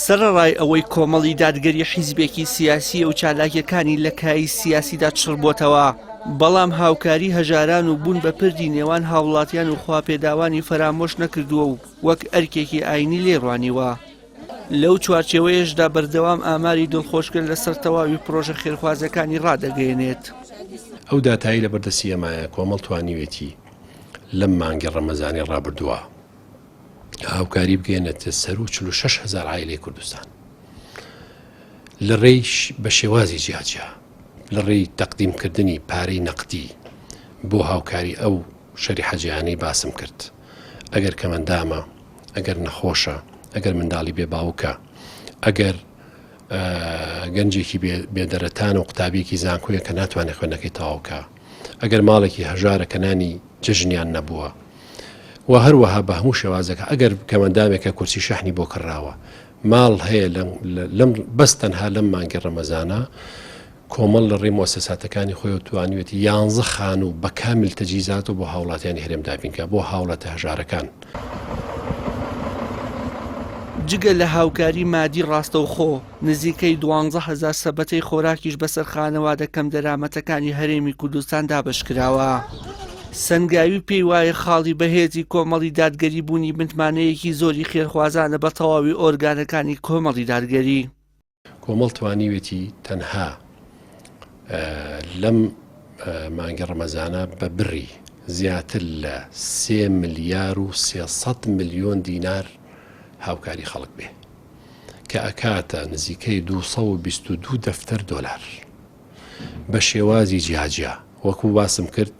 سەرڕای ئەوەی کۆمەڵی دادگەری حیزبێکی سیاسی و چالاکیەکانی لە کای سیاسیدا چڕبووتەوە، بەڵام هاوکاری هەژاران و بوون بە پردی نێوان هاوڵاتیان و خواپێداوانی فەرامۆش نەکردووە و وەک ئەرکێکی ئاینی لێڕوانیوە. لەو چوارچێوەیەشدا بەردەوام ئاماری دڵخۆشکرد لەسەر تەواوی پرۆژە خێرخوازەکانی ڕادەگەیەنێت. ئەو داتایی لە بەردەستی ئەمایە کۆمەڵ توانیوێتی لەم مانگی ڕەمەزانی ڕابردووە هاوکاری بگەێنێتە سەر و 46,000 عایلەی کوردستان لە ڕێی بە شێوازی جیاجیا، لە ڕێی تەقدیمکردنی پارەی نەقدی بۆ هاوکاری ئەو شەریحەجیانەی باسم کرد. ئەگەر کەمەندامە، ئەگەر نەخۆشە، ئەگەر منداڵی بێ باوکە، ئەگەر گەنجێکی بێدەرەتان و قوتابیەکی زانکۆیە کە ناتوانێت خوێنەکەی تەواوکە، ئەگەر ماڵێکی هەژارە کە نانی جژنیان نەبووە و هەروەها بە هەموو شێوازەکە ئەگەر کەمەندامێکە کورسی شەحنی بۆ کڕاوە ماڵ هەیە لەم بەس تەنها لەم مانگی ڕەمەزانە کۆمەڵ لە ڕێی مؤسساتەکانی خۆی توانیوێتی 11 خان و بە کامل تەجیزات و بۆ هاوڵاتیانی هەرێم دابینکە بۆ هاوڵاتە هەژارەکان. جگە لە هاوکاری مادی ڕاستەوخۆ نزیکەی 12,000 سەبەتەی خۆراکیش بەسەر خانەوادە کەم دەرامەتەکانی هەرێمی کوردستان دابەشکراوە. سەنگاوی پێی وایە خاڵی بەهێزی کۆمەڵی دادگەری بوونی بنتمانەیەکی زۆری خێرخوازانە بە تەواوی ئۆرگانەکانی کۆمەڵی دادگەری. کۆمەڵ توانیوێتی تەنها لەم مانگی ڕەمەزانە بە بڕی زیاتر لە 3 ملیار و 300 ملیۆن دینار هاوکاری خەڵک بێ کە ئەکاتە نزیکەی 222 دەفتەر دۆلار بە شێوازی جیاجیا. وەکو باسم کرد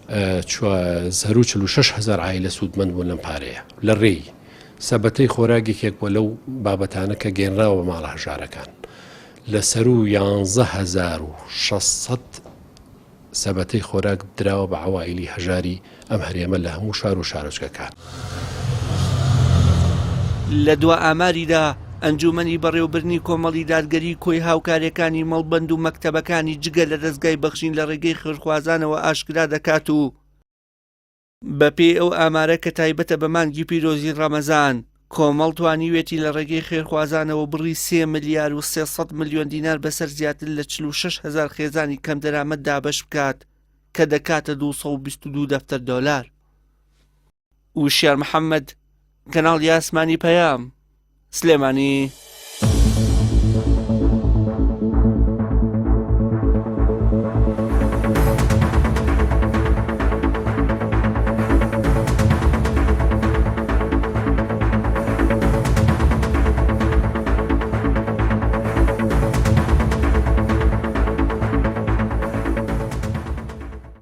46,000 عایلە سوودمەند بوون لەم پارەیە لە ڕێی سەبەتەی خۆراگێکێک بۆ لەو بابەتانە کە گەێنراوە ماڵە هەژارەکان لەسەر و 11,600 سەبەتەی خۆراک دراوە بە عەوائیلی هەژاری ئەم هەرێمە لە هەموو شار و شارۆچکەکان. لە دوا ئاماریدا ئەنجومەنی بەڕێوەبردنی کۆمەڵی دادگەری کۆی هاوکاریەکانی مەڵبەند و مەکتەبەکانی جگە لە دەستگای بەخشین لە ڕێگەی خێرخوازانەوە ئاشکرا دەکات و بەپێی ئەو ئامارە کە تایبەتە بە مانگی پیرۆزی ڕەمەزان کۆمەڵ توانیوێتی لە ڕێگەی خێرخوازانەوە بڕی 3 ملیار و 300 ملیۆن دینار بەسەر زیاتر لە 46,000 خێزانی کەم دەرامەت دابەش بکات کە دەکاتە 222 دەفتەر دۆلار. وشیار محەممەد، کەناڵی ئاسمانی پەیام، سلێمانی.